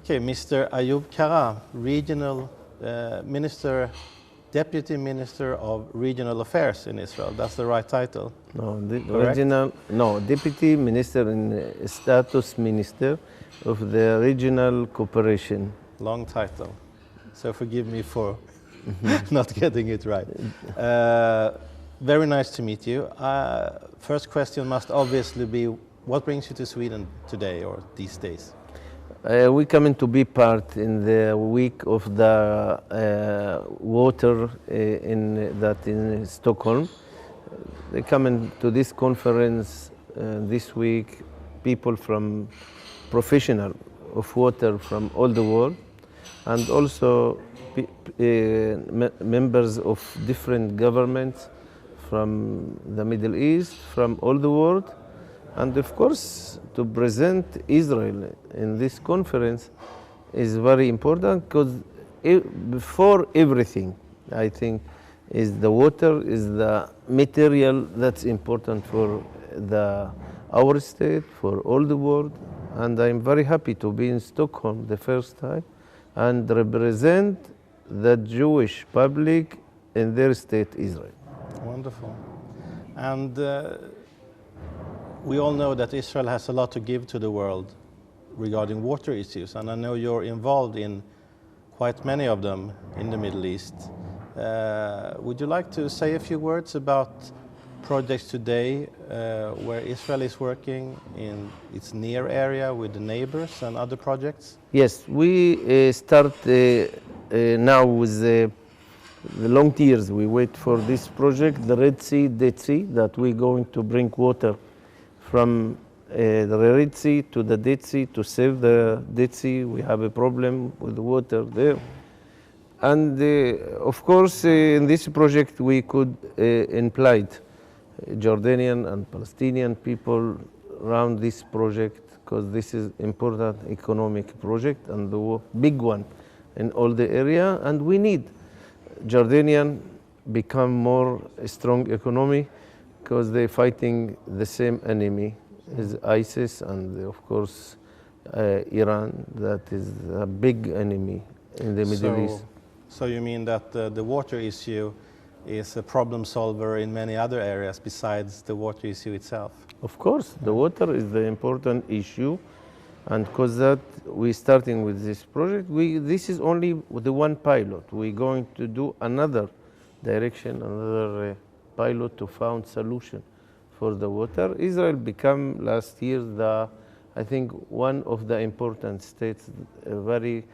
Okay, Mr. Ayoob Kara, regional minister, deputy minister of regional affairs in Israel. That's the right title. No, the Correct? deputy minister and status minister of the regional cooperation. Long title. So forgive me for not getting it right. Very nice to meet you. First question must obviously be, what brings you to Sweden today or these days? We come to be part in the week of the water in Stockholm. They come to this conference this week, people from professional of water from all the world, and also members of different governments from the Middle East, from all the world. And of course, to present Israel in this conference is very important because before everything, I think, is the water, is the material that's important for our state, for all the world. And I'm very happy to be in Stockholm the first time and represent the Jewish public in their state, Israel. Wonderful. And we all know that Israel has a lot to give to the world regarding water issues, and I know you're involved in quite many of them in the Middle East. Would you like to say a few words about projects today where Israel is working in its near area with the neighbors and other projects? Yes, we start now with the long years. We wait for this project, the Red Sea-Dead Sea, that we're going to bring water from the Red Sea to the Dead Sea to save the Dead Sea. We have a problem with the water there. And of course, in this project, we could imply Jordanian and Palestinian people around this project because this is important economic project and the big one in all the area. And we need Jordanian become more strong economy because they're fighting the same enemy as ISIS and of course Iran, that is a big enemy in the Middle East. So you mean that the water issue is a problem solver in many other areas besides the water issue itself? Of course, the water is the important issue, and because that we're starting with this project, this is only the one pilot. We're going to do another direction, another pilot to find solution for the water. Israel became last year I think one of the important states, very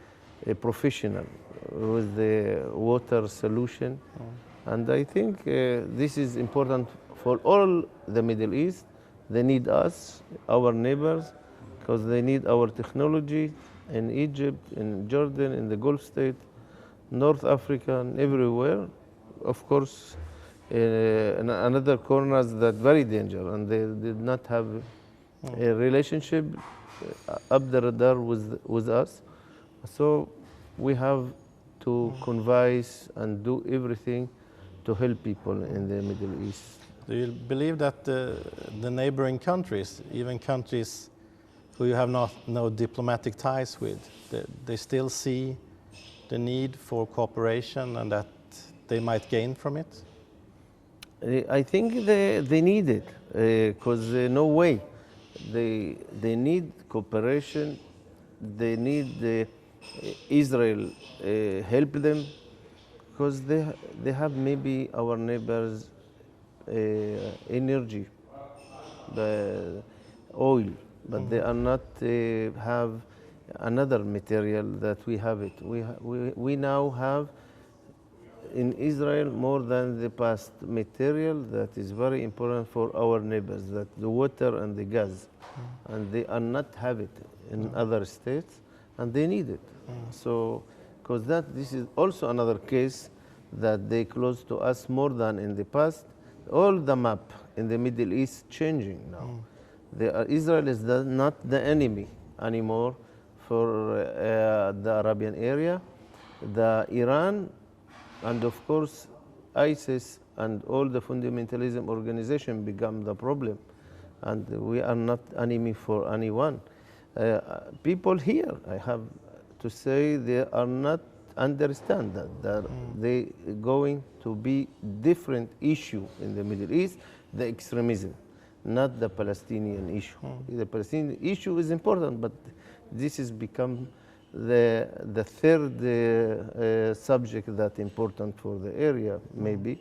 professional with the water solution. And I think this is important for all the Middle East. They need us, our neighbors, because they need our technology in Egypt, in Jordan, in the Gulf state, North Africa, and everywhere. Of course, in another corners that very dangerous, and they did not have a relationship up the radar with us. So we have to convince and do everything to help people in the Middle East. Do you believe that the neighboring countries, even countries who you have no diplomatic ties with, they still see the need for cooperation and that they might gain from it? I think they need it because no way. They need cooperation. They need Israel help them because they have maybe our neighbors energy, the oil, but they are not have another material that we have it. We now have in Israel more than the past material that is very important for our neighbors, that the water and the gas, and they are not have it in other states, and they need it. So, because this is also another case that they close to us more than in the past. All the map in the Middle East changing now. Israel is not the enemy anymore for the Arabian area. The Iran and of course ISIS and all the fundamentalism organization become the problem, and we are not enemy for anyone. People here, I have to say they are not understand that they going to be different issue in the Middle East, the extremism, not the Palestinian issue. The Palestinian issue is important, but this has become the third subject that important for the area, maybe.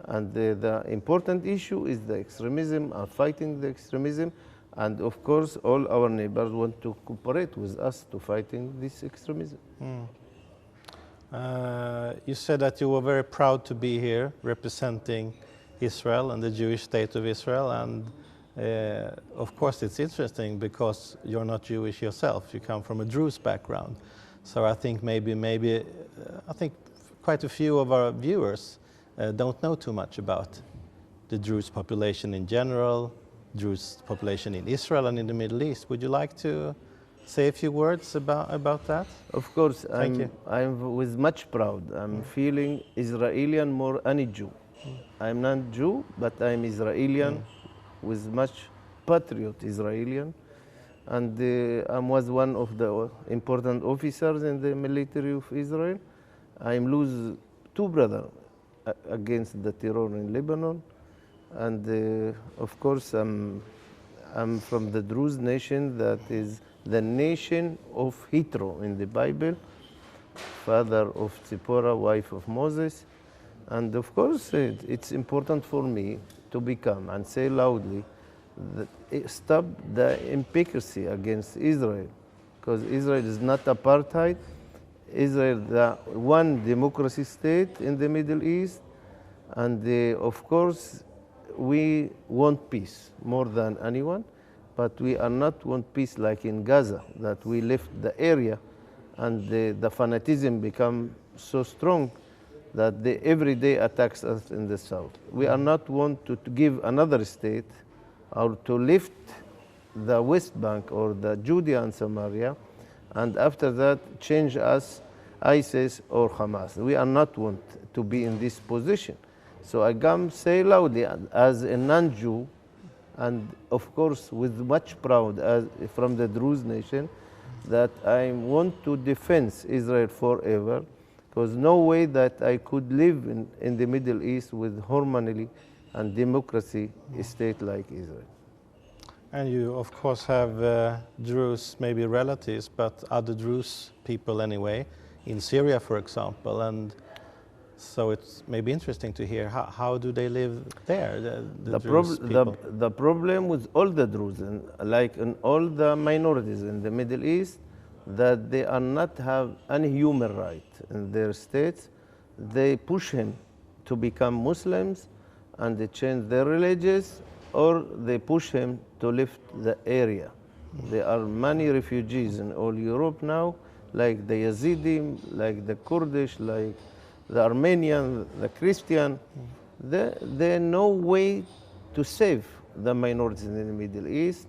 And the important issue is the extremism, fighting the extremism. And of course, all our neighbors want to cooperate with us to fighting this extremism. You said that you were very proud to be here representing Israel and the Jewish state of Israel. And of course, it's interesting because you're not Jewish yourself. You come from a Druze background. So I think maybe I think quite a few of our viewers don't know too much about the Druze population in general, Druze population in Israel and in the Middle East. Would you like to say a few words about that? Of course, Thank you. I'm with much proud. I'm feeling Israeli more any Jew. I'm not Jew, but I'm Israeli with much patriot Israeli. And I was one of the important officers in the military of Israel. I lose two brothers against the terror in Lebanon. And of course, I'm from the Druze nation that is the nation of Hitro in the Bible, father of Zipporah, wife of Moses. And of course, it's important for me to become and say loudly that stop the impiety against Israel, because Israel is not apartheid. Israel is the one democracy state in the Middle East, and of course, we want peace more than anyone, but we are not want peace like in Gaza, that we left the area and the fanatism become so strong that they every day attacks us in the south. We are not want to give another state or to lift the West Bank or the Judea and Samaria, and after that change us ISIS or Hamas. We are not want to be in this position. So I come say loudly as a non-Jew, and of course with much proud as from the Druze nation, that I want to defend Israel forever, because no way that I could live in the Middle East with harmony and democracy state like Israel. And you, of course, have Druze, maybe relatives, but other Druze people anyway, in Syria, for example. And so it's maybe interesting to hear how do they live there, the Druze people? The problem with all the Druze, like in all the minorities in the Middle East, that they are not have any human right in their states. They push him to become Muslims and they change their religions, or they push him to leave the area. There are many refugees in all Europe now, like the Yazidi, like the Kurdish, like the Armenian, the Christian. There no way to save the minorities in the Middle East,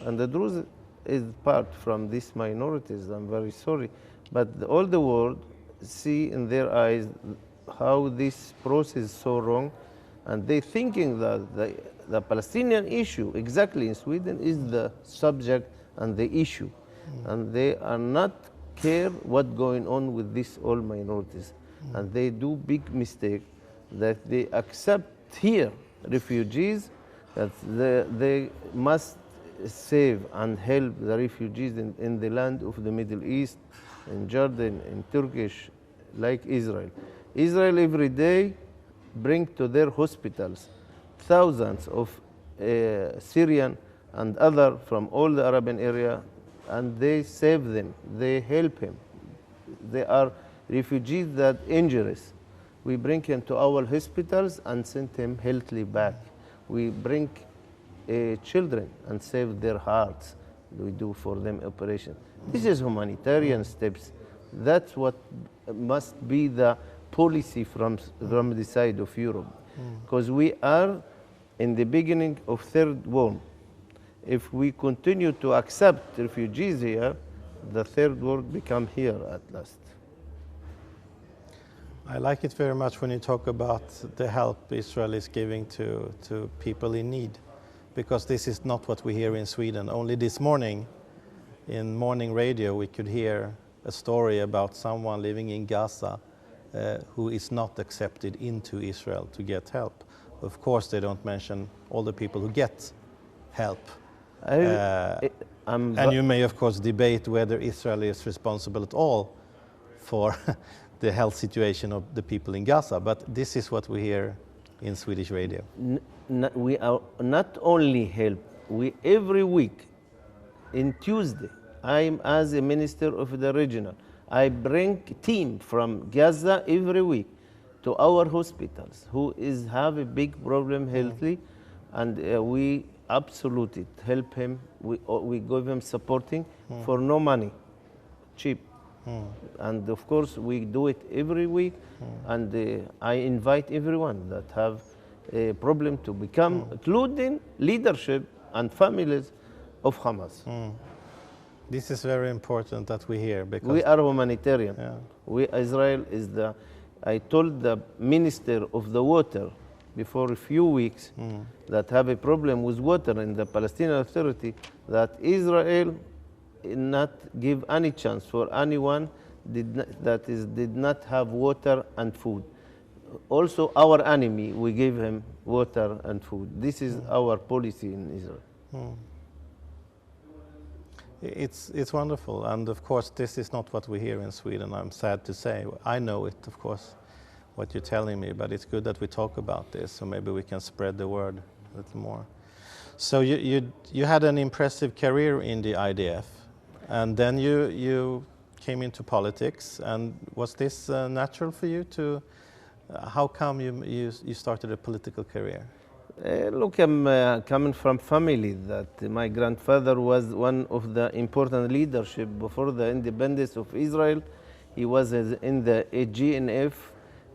and the Druze is part from these minorities. I'm very sorry, but all the world see in their eyes how this process is so wrong, and they thinking that the Palestinian issue exactly in Sweden is the subject and the issue, and they are not care what going on with these all minorities, and they do big mistake that they accept here refugees, that they must save and help the refugees in the land of the Middle East, in Jordan, in Turkish, like Israel. Israel every day bring to their hospitals thousands of Syrian and other from all the Arabian area, and they save them, they help him. They are refugees that injuries. We bring him to our hospitals and send him healthily back. We bring children and save their hearts. We do for them operation. This is humanitarian steps. That's what must be the policy from the side of Europe, because we are in the beginning of third world. If we continue to accept refugees here, the third world become here at last. I like it very much when you talk about the help Israel is giving to people in need, because this is not what we hear in Sweden. Only this morning in morning radio we could hear a story about someone living in Gaza who is not accepted into Israel to get help. Of course, they don't mention all the people who get help. And you may, of course, debate whether Israel is responsible at all for the health situation of the people in Gaza, but this is what we hear in Swedish radio. We are not only help, we every week, in Tuesday, I'm as a minister of the regional, I bring team from Gaza every week to our hospitals who have a big problem healthily, and we absolutely help him. We give him supporting for no money, cheap. And of course we do it every week, and I invite everyone that have a problem to become, including leadership and families of Hamas. This is very important that we hear, because We are humanitarian. Yeah. Israel is I told the minister of the water before a few weeks that have a problem with water in the Palestinian Authority, that Israel not give any chance for anyone did not have water and food. Also our enemy, we give him water and food. This is our policy in Israel. It's wonderful, and of course this is not what we hear in Sweden, I'm sad to say. I know it, of course, what you're telling me, but it's good that we talk about this, so maybe we can spread the word a little more. So you had an impressive career in the IDF, and then you came into politics, and was this natural for you to, how come you started a political career? Look, I'm coming from family that my grandfather was one of the important leadership before the independence of Israel. He was in the GNF,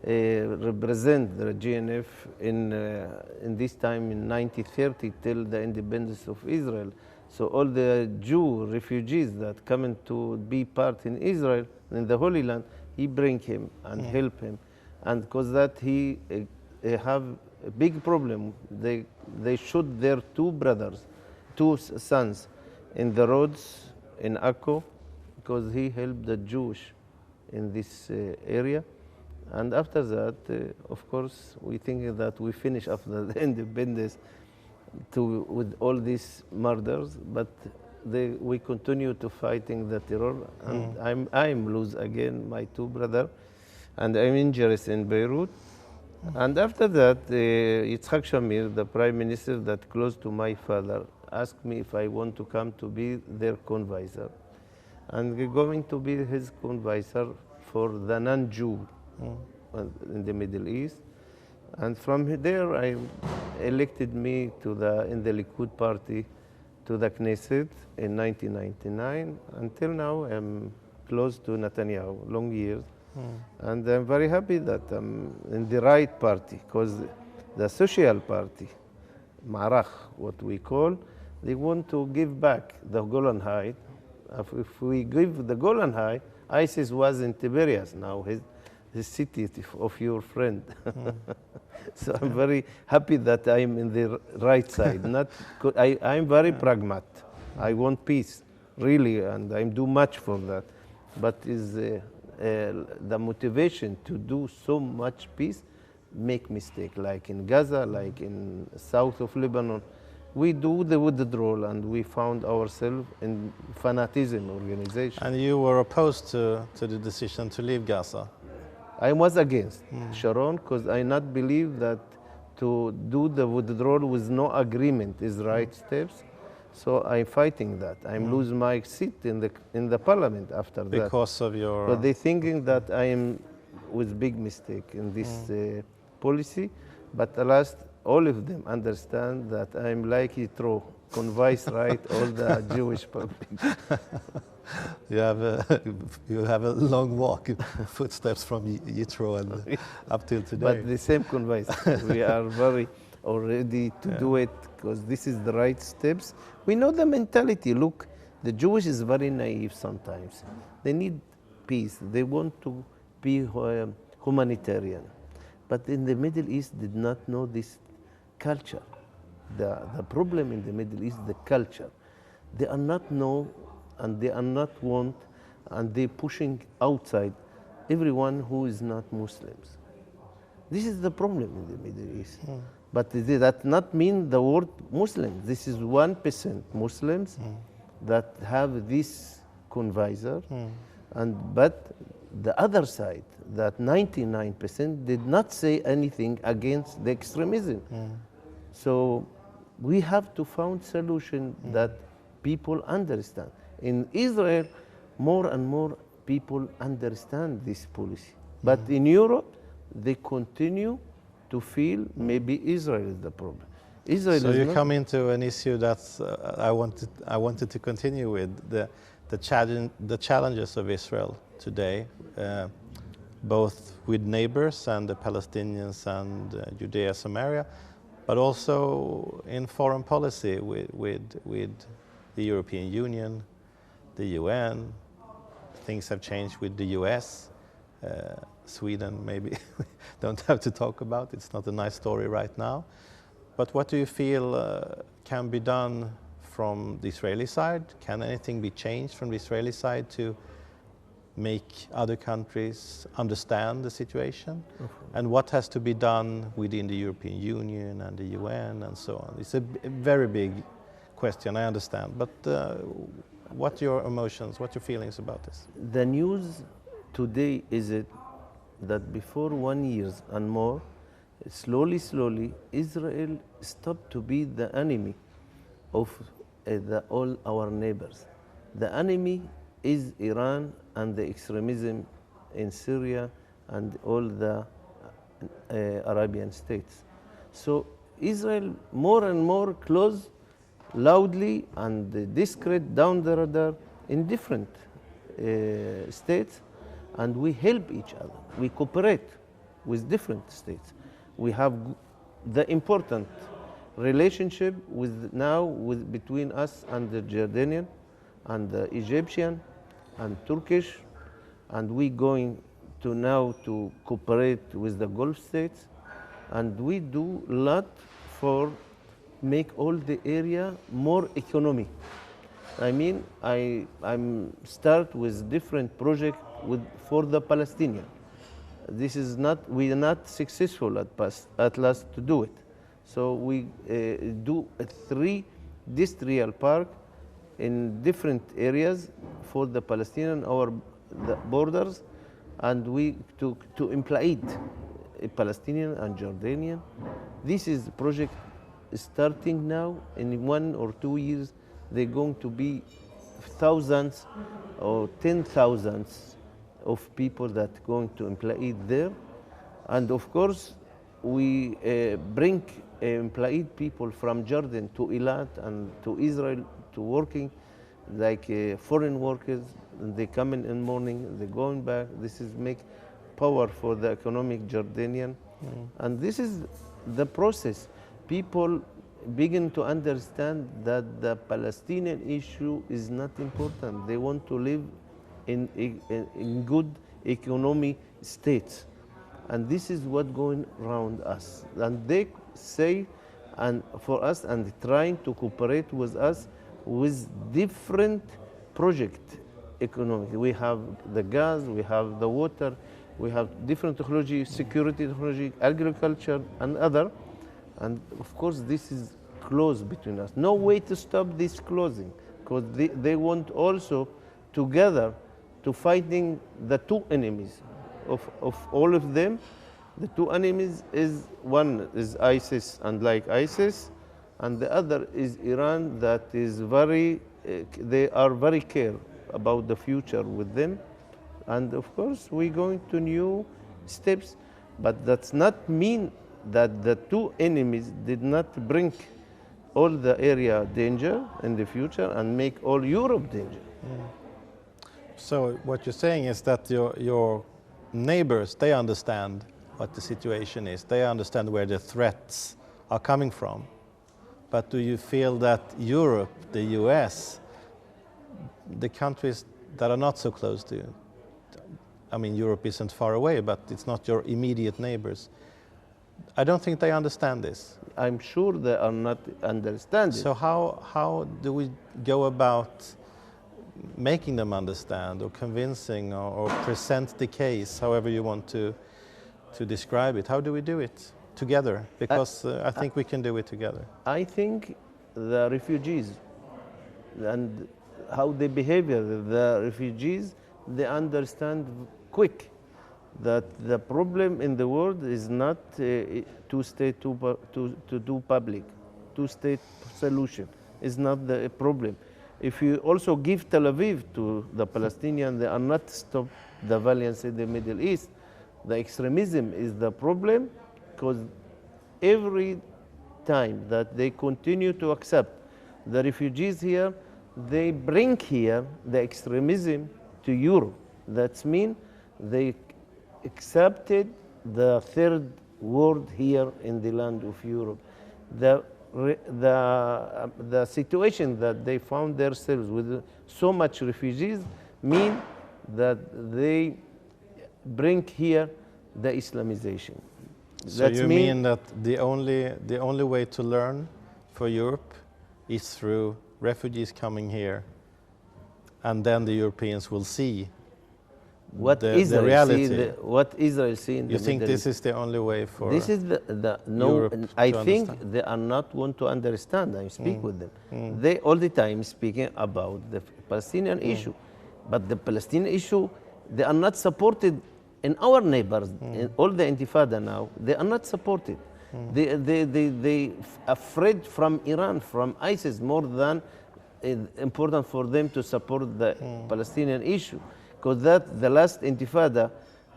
represent the GNF in this time in 1930 till the independence of Israel. So all the Jew refugees that coming to be part in Israel, in the Holy Land, he bring him and help him. And because that he have a big problem. They shoot their two sons in the roads in Akko, because he helped the Jewish in this area. And after that, of course, we think that we finish after the independence with all these murders, but we continue to fighting the terror. And I'm lose again my two brothers, and I'm injured in Beirut. And after that, Yitzhak Shamir, the prime minister that close to my father, asked me if I want to come to be their convisor. And we're going to be his convisor for the non-Jew in the Middle East. And from there, I elected me in the Likud party to the Knesset in 1999. Until now, I'm close to Netanyahu, long years. And I'm very happy that I'm in the right party, because the social party, Marach, what we call, they want to give back the Golan Heights. If we give the Golan Heights, ISIS was in Tiberias now, his city of your friend. So I'm very happy that I'm in the right side. I'm very pragmatic. I want peace, really, and I do much for that. But the motivation to do so much peace make mistake, like in Gaza, like in south of Lebanon. We do the withdrawal, and we found ourselves in fanaticism organization. And you were opposed to the decision to leave Gaza? I was against Sharon, because I not believe that to do the withdrawal with no agreement is right steps. So I'm fighting that. I'm losing my seat in the parliament after that. Because of your... But they're thinking that I am with big mistake in this policy. But at last, all of them understand that I'm like Yitro, convince right all the Jewish public. You have a long walk, footsteps from Yitro and up till today. But the same convice. We are very ready to do it, because this is the right steps. We know the mentality. Look, the Jewish is very naive sometimes. They need peace. They want to be humanitarian. But in the Middle East did not know this culture. The problem in the Middle East, the culture. They are not know, and they are not want, and they're pushing outside everyone who is not Muslims. This is the problem in the Middle East. But that not mean the word Muslim. This is 1% Muslims that have this convisor, but the other side, that 99% did not say anything against the extremism. So we have to find solution that people understand. In Israel, more and more people understand this policy. But in Europe, they continue to feel maybe Israel is the problem. Israel So is you not. come into an issue that I wanted to continue with, the challenges of Israel today, both with neighbors and the Palestinians and Judea, Samaria, but also in foreign policy with the European Union, the UN. Things have changed with the US. Sweden, maybe we don't have to talk about. It's not a nice story right now. But what do you feel can be done from the Israeli side? Can anything be changed from the Israeli side to make other countries understand the situation? And what has to be done within the European Union and the UN and so on? It's a very big question, I understand. But what are your emotions, what are your feelings about this? The news today is it that before 1 year and more, slowly, Israel stopped to be the enemy of all our neighbors. The enemy is Iran and the extremism in Syria and all the Arabian states. So Israel more and more close, loudly and discreet down the radar in different states, and we help each other. We cooperate with different states. We have the important relationship between us and the Jordanian and the Egyptian and Turkish, and we going to now to cooperate with the Gulf states, and we do a lot for make all the area more economic. I mean, I'm start with different project for the Palestinian. This is not, we are not successful at last to do it. So we do 3 industrial park in different areas for the Palestinian, the borders, and we to implement Palestinian and Jordanian. This is a project starting now. In 1 or 2 years, they're going to be thousands or 10,000s of people that are going to implement there. And of course, we bring employed people from Jordan to Eilat and to Israel to working like foreign workers. They come in the morning, they're going back. This is make power for the economic Jordanian. And this is the process. People begin to understand that the Palestinian issue is not important. They want to live in good economic states. And this is what going around us. And they say, and for us, and trying to cooperate with us with different project economic. We have the gas, we have the water, we have different technology, security technology, agriculture, and other. And of course, this is close between us. No way to stop this closing, because they want also together to fighting the 2 enemies of all of them. The 2 enemies is, one is ISIS and like ISIS, and the other is Iran that is they are very care about the future with them. And of course, we're going to new steps, but that's not mean that the 2 enemies did not bring all the area danger in the future and make all Europe danger. So what you're saying is that your neighbors, they understand what the situation is. They understand where the threats are coming from. But do you feel that Europe, the US, the countries that are not so close to you, I mean, Europe isn't far away, but it's not your immediate neighbors. I don't think they understand this. I'm sure they are not understanding. So how do we go about making them understand or convincing or present the case, however you want to describe it? How do we do it together? Because I think we can do it together. I think the refugees and how they behave, the refugees, they understand quick that the problem in the world is not two-state, to do public. Two-state solution is not the problem. If you also give Tel Aviv to the Palestinians, they are not stop the violence in the Middle East. The extremism is the problem, because every time that they continue to accept the refugees here, they bring here the extremism to Europe. That means they accepted the third world here in the land of Europe. The situation that they found themselves with so much refugees mean that they bring here the Islamization. So you mean that the only way to learn for Europe is through refugees coming here, and then the Europeans will see what the Israel reality. See, what Israel see in you the think Middle this is the only way for this is the no Europe I to think understand? they are not want to understand. I speak with them. They all the time speaking about the Palestinian issue, but the Palestinian issue, they are not supported in our neighbors. In all the Intifada now, they are not supported. They afraid from Iran, from ISIS, more than important for them to support the Palestinian issue. Because that the last Intifada,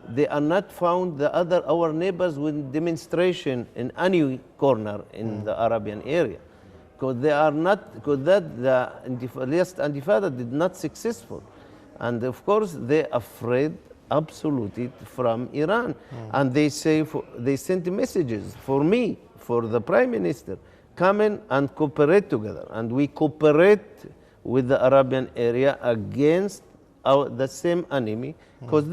they are not found the other our neighbors with demonstration in any corner in the Arabian area. Because they are not, because that the last Intifada did not successful. And of course they afraid absolutely from Iran. And they say, they sent messages for me, for the Prime Minister, come in and cooperate together. And we cooperate with the Arabian area against the same enemy, because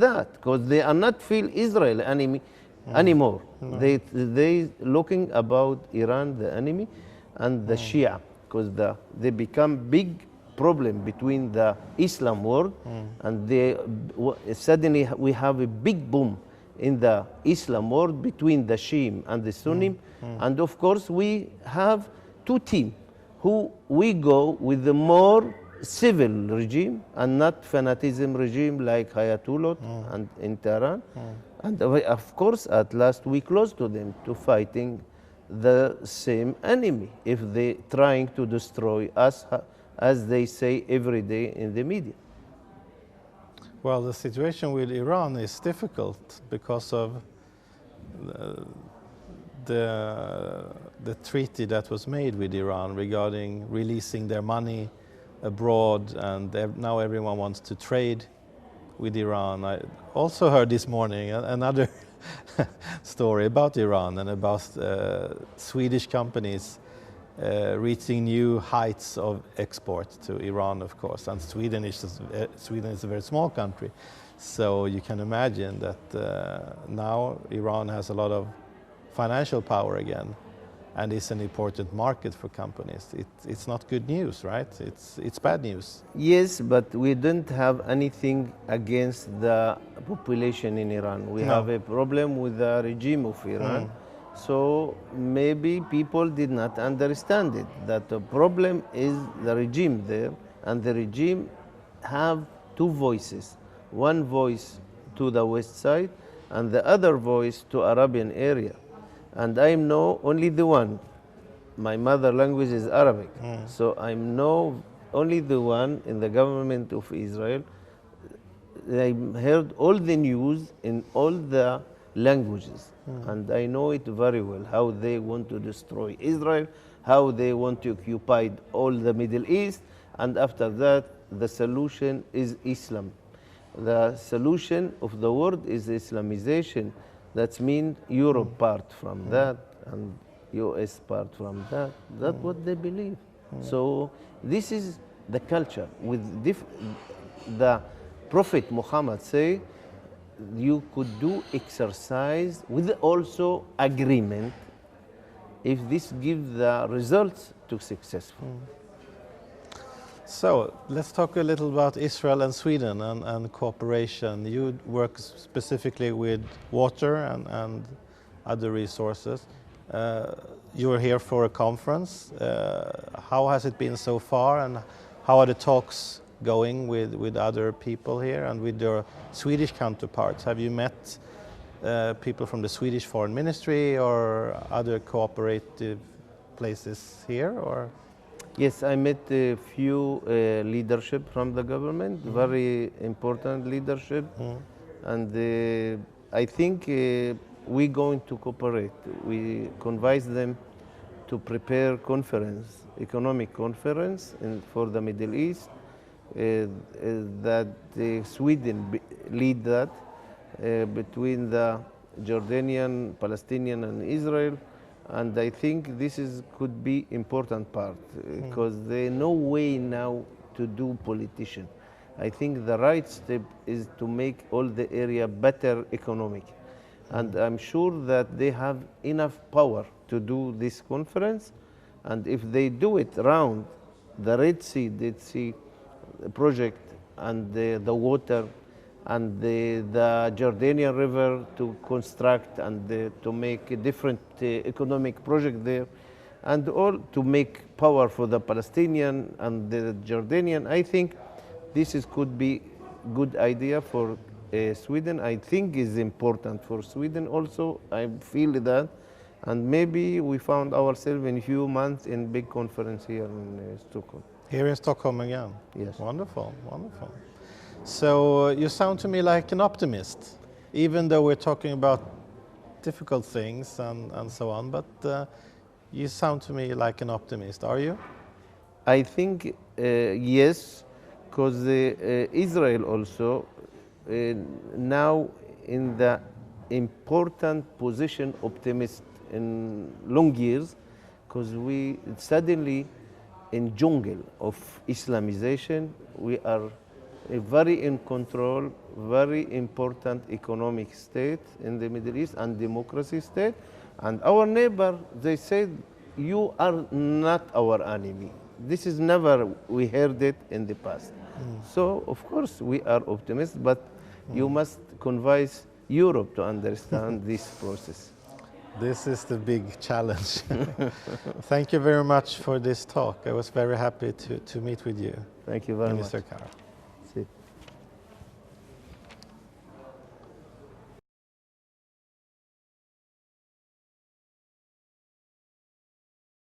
they are not feel Israel enemy anymore. They looking about Iran the enemy and the Shia, because they become big problem between the Islam world, and suddenly we have a big boom in the Islam world between the Shia and the Sunni, and of course we have two teams who we go with the more civil regime and not fanaticism regime like Ayatollah and in Tehran. And of course, at last we close to them to fighting the same enemy if they trying to destroy us, as they say every day in the media. Well, the situation with Iran is difficult because of the treaty that was made with Iran regarding releasing their money abroad, and now everyone wants to trade with Iran. I also heard this morning another story about Iran and about Swedish companies reaching new heights of export to Iran, of course. And Sweden is a very small country, so you can imagine that now Iran has a lot of financial power again, and it's an important market for companies. It's not good news, right? It's bad news. Yes, but we don't have anything against the population in Iran. We have a problem with the regime of Iran. So maybe people did not understand it, that the problem is the regime there, and the regime have two voices. One voice to the west side and the other voice to Arabian area. And I know only the one. My mother language is Arabic. So I know only the one in the government of Israel. I heard all the news in all the languages. And I know it very well, how they want to destroy Israel, how they want to occupy all the Middle East, and after that, the solution is Islam. The solution of the world is Islamization. That means Europe part from that, and US part from that. That's what they believe. So this is the culture. With the Prophet Muhammad say, you could do exercise with also agreement if this gives the results to successful. So let's talk a little about Israel and Sweden and cooperation. You work specifically with water and other resources. You were here for a conference. How has it been so far, and how are the talks going with other people here and with your Swedish counterparts? Have you met people from the Swedish Foreign Ministry or other cooperative places here, or? Yes, I met a few leadership from the government, very important leadership, and I think we're going to cooperate. We convince them to prepare conference, economic conference for the Middle East, that Sweden lead that between the Jordanian, Palestinian, and Israel. And I think this could be important part because there's no way now to do politician. I think the right step is to make all the area better economic. And I'm sure that they have enough power to do this conference. And if they do it around the Red Sea-Dead Sea project and the water and the Jordanian River to construct and to make a different economic project there, and all to make power for the Palestinian and the Jordanian. I think this could be good idea for Sweden. I think is important for Sweden also. I feel that, and maybe we found ourselves in a few months in big conference here in Stockholm. Here in Stockholm again? Yes. Wonderful, wonderful. So you sound to me like an optimist, even though we're talking about difficult things and so on, but you sound to me like an optimist, are you? I think yes, because Israel also now in the important position optimist in long years, because we suddenly in jungle of Islamization, we are a very in control, very important economic state in the Middle East and democracy state. And our neighbor, they said, you are not our enemy. This is never, we heard it in the past. So, of course, we are optimists, but you must convince Europe to understand this process. This is the big challenge. Thank you very much for this talk. I was very happy to meet with you, Thank you very much. Mr. Kara. See.